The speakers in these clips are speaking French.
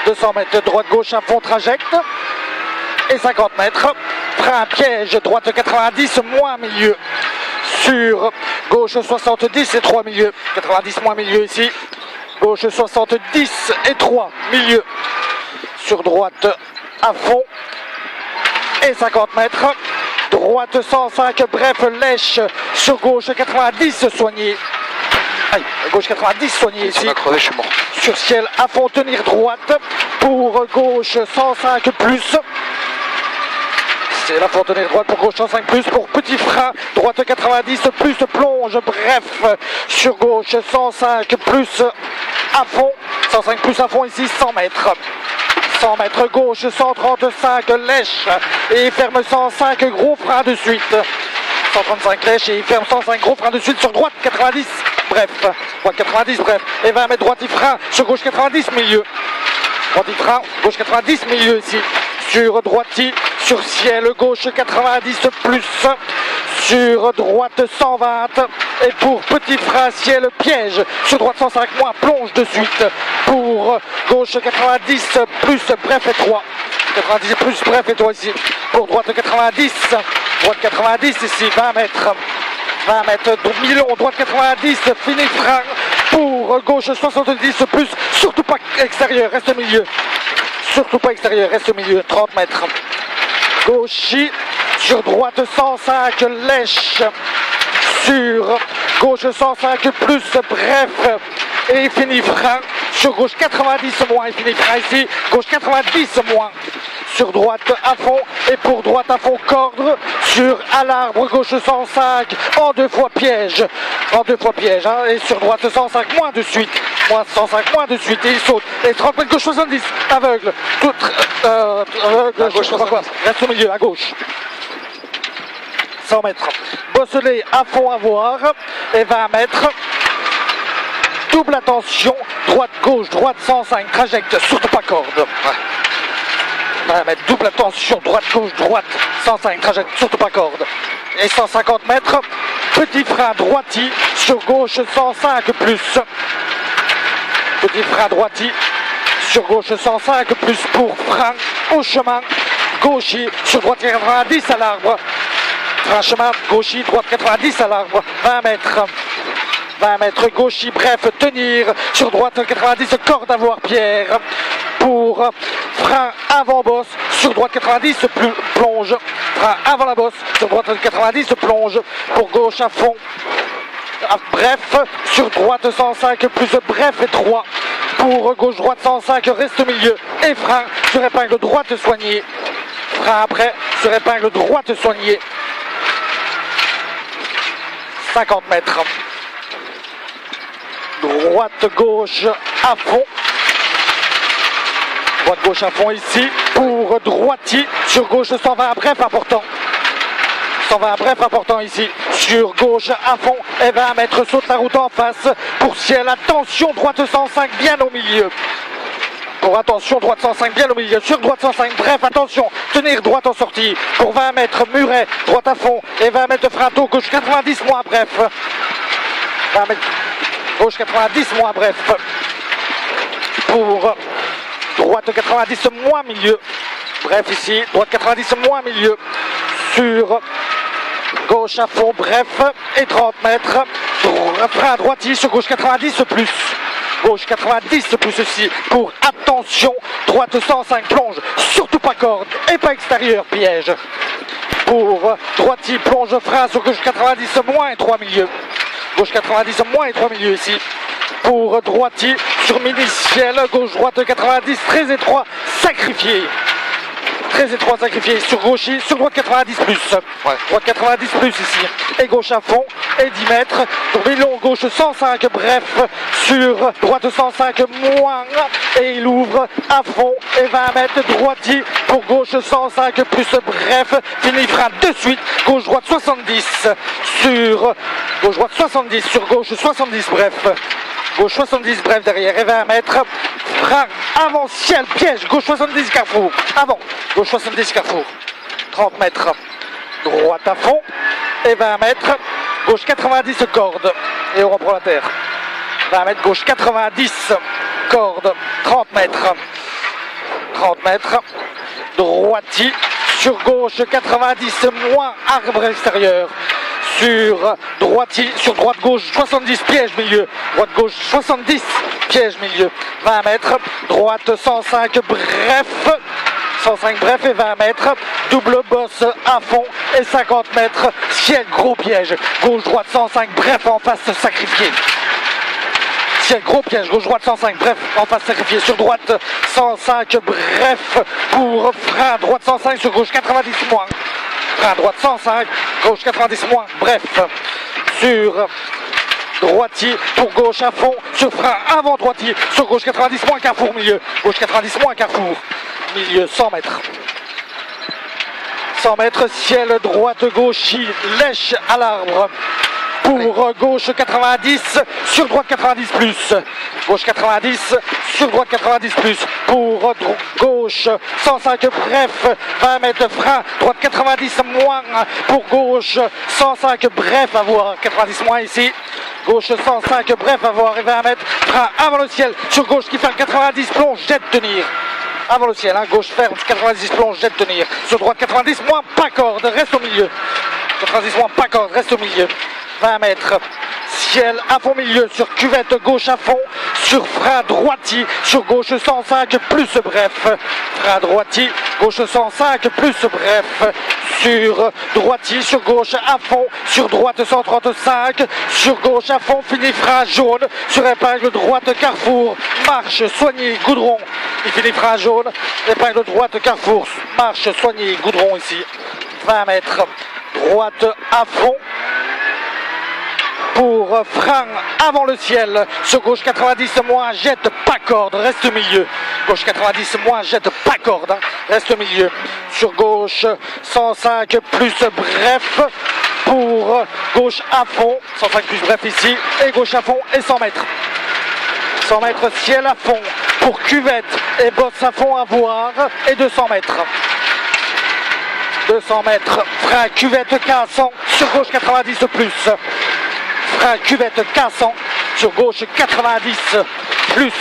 200 mètres, droite-gauche à fond, trajecte. Et 50 mètres, frein, piège, droite 90, moins milieu. Sur gauche 70 et 3 milieux. 90 moins milieu ici. Gauche 70 et 3 milieu. Sur droite à fond. Et 50 mètres. Droite 105, bref, lèche. Sur gauche 90, soigné. Aïe, gauche 90, soigné ici. Crevé, je suis mort. Sur ciel à fond, tenir droite. Pour gauche 105 plus. C'est la fond, tenir droite pour gauche 105 plus. Pour petit frein, droite 90 plus, plonge, bref. Sur gauche 105 plus à fond. 105 plus à fond ici, 100 mètres. 100 mètres gauche, 135 lèche et ferme 105 gros frein de suite. 135 lèche et ferme 105 gros frein de suite sur droite 90, bref. Droite 90, bref. Et 20 mètres droite frein sur gauche 90 milieu. Droite frein, gauche 90 milieu ici. Sur droite, sur ciel gauche 90 plus. Sur droite 120 et pour petit frein ciel piège sur droite 105 moins plonge de suite pour gauche 90 plus bref et 3 90 plus bref et 3 ici pour droite 90 ici 20 mètres 1000 droite 90 fini frein pour gauche 70 plus surtout pas extérieur reste au milieu surtout pas extérieur reste au milieu 30 mètres gauche sur droite 105 lèche sur gauche 105 plus bref et fini frein sur gauche 90 moins et fini frein ici gauche 90 moins sur droite à fond et pour droite à fond corde sur à l'arbre gauche 105 en deux fois piège hein, et sur droite 105 moins de suite moins 105 moins de suite et il saute et 30 mètres gauche 70 aveugle tout aveugle à gauche quoi reste au milieu à gauche 100 mètres bosselet à fond à voir et 20 mètres double attention droite gauche droite 105 trajecte surtout pas corde 20 mètres double attention droite gauche droite 105 trajecte surtout pas corde et 150 mètres petit frein droiti sur gauche 105 plus petit frein droiti sur gauche 105 plus pour frein au chemin gaucher sur droite 90 à l'arbre frein chemin gaucher droite 90 à l'arbre 20 mètres gaucher bref tenir sur droite 90 corde à voir pierre pour frein avant bosse sur droite 90 plonge frein avant la bosse sur droite 90 plonge pour gauche à fond bref sur droite 105 plus bref et 3 pour gauche droite 105 reste au milieu et frein sur épingle droite soigné frein après sur épingle droite soigné 50 mètres droite gauche à fond droite gauche à fond ici pour droitier sur gauche 120 bref important 120 bref important ici sur gauche à fond et 20 mètres saute la route en face pour ciel attention droite 105 bien au milieu pour attention droite 105 bien au milieu sur droite 105 bref attention tenir droite en sortie pour 20 mètres muret droite à fond et 20 mètres frein tôt gauche 90 moins bref 20 mètres gauche 90 moins bref pour droite 90 moins milieu bref ici droite 90 moins milieu sur gauche à fond bref et 30 mètres frein droitier sur gauche 90 plus gauche 90 plus ici pour attention droite 105 plonge surtout pas corde et pas extérieur piège pour droitier plonge frein sur gauche 90 moins et 3 milieux gauche 90 moins et 3 milieux ici pour droitier sur mini-ciel gauche droite 90 très étroit sacrifié sur gaucher sur droite 90 plus droite 90 plus ici et gauche à fond et 10 mètres long gauche 105 bref sur droite 105 moins et il ouvre à fond et 20 mètres droitier pour gauche 105 plus bref fini frein de suite gauche droite 70 sur gauche droite 70 sur gauche 70 bref gauche 70 bref derrière et 20 mètres frein avant ciel piège gauche 70 carrefour avant gauche 70 carrefour 30 mètres droite à fond et 20 mètres gauche 90 corde et on reprend la terre 20 mètres gauche 90 corde 30 mètres 30 mètres. Droitier sur gauche 90 moins arbre extérieur. Sur droitier, sur droite gauche 70 piège milieu. Droite gauche 70 piège milieu. 20 mètres. Droite 105 bref. 105 bref et 20 mètres. Double bosse à fond et 50 mètres. Ciel gros piège. Gauche droite 105 bref en face sacrifié. Ciel gros piège, gauche droite 105, bref, en face sacrifié, sur droite 105, bref, pour frein, droite 105, sur gauche 90 moins, frein, droite 105, gauche 90 moins, bref, sur droitier, pour gauche à fond, sur frein, avant droitier, sur gauche 90 moins, carrefour milieu, gauche 90 moins, carrefour, milieu 100 mètres. 100 mètres, ciel, droite, gauche, lèche à l'arbre. Pour gauche 90, sur droite 90 plus. Gauche 90, sur droite 90 plus. Pour gauche 105 bref, 20 mètres frein. Droite 90 moins. Pour gauche 105 bref à voir. 90 moins ici. Gauche 105 bref à voir et 20 mètres frein avant le ciel. Sur gauche qui ferme 90 plonge, jette tenir. Avant le ciel, hein, gauche ferme 90 plonge, jette tenir. Sur droite 90 moins, pas corde, reste au milieu. 90 moins, pas corde, reste au milieu. 20 mètres, ciel à fond milieu, sur cuvette gauche à fond, sur frein droitier, sur gauche 105 plus bref, frein droitier, gauche 105 plus bref, sur droitier, sur gauche à fond, sur droite 135, sur gauche à fond, fini frein jaune, sur épingle droite carrefour, marche, soigné, goudron, il finit frein jaune, épingle droite carrefour, marche, soigné, goudron ici, 20 mètres, droite à fond, pour frein avant le ciel, sur gauche 90 moins, jette pas corde, reste au milieu. Gauche 90 moins, jette pas corde, hein, reste au milieu. Sur gauche 105 plus bref, pour gauche à fond, 105 plus bref ici, et gauche à fond et 100 mètres. 100 mètres ciel à fond, pour cuvette et bosse à fond à voir, et 200 mètres. 200 mètres, frein cuvette cassant, sur gauche 90 plus. Frein cuvette cassant, sur gauche 90 plus,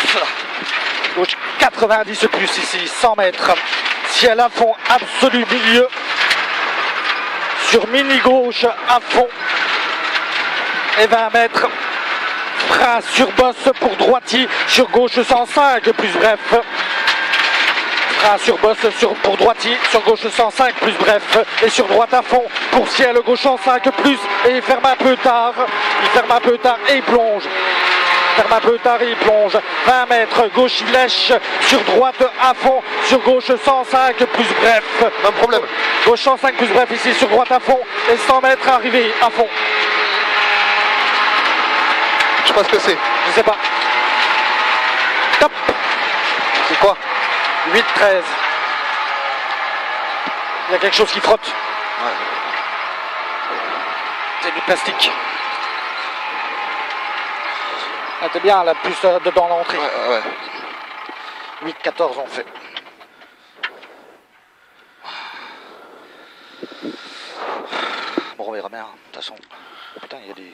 gauche 90 plus ici, 100 mètres, ciel à fond absolu milieu, sur mini gauche à fond et 20 mètres, frein sur bosse pour droitier, sur gauche 105 plus bref, frein sur bosse pour droitier, sur gauche 105 plus bref, et sur droite à fond, pour ciel gauche 105 plus, et il ferme un peu tard, et il plonge. Ferme un peu tard et il plonge. 20 mètres, gauche il lèche, sur droite à fond, sur gauche 105 plus bref. Même problème. Gauche 105 plus bref ici, sur droite à fond, et 100 mètres arrivé à fond. Je sais pas ce que c'est. Je sais pas. Top. C'est quoi? 8-13. Il y a quelque chose qui frotte. Ouais. C'est du plastique. Ah, t'es bien là, plus dedans l'entrée. Ouais. 8-14 on fait. Bon, on verra bien, de toute façon. Putain, il y a des...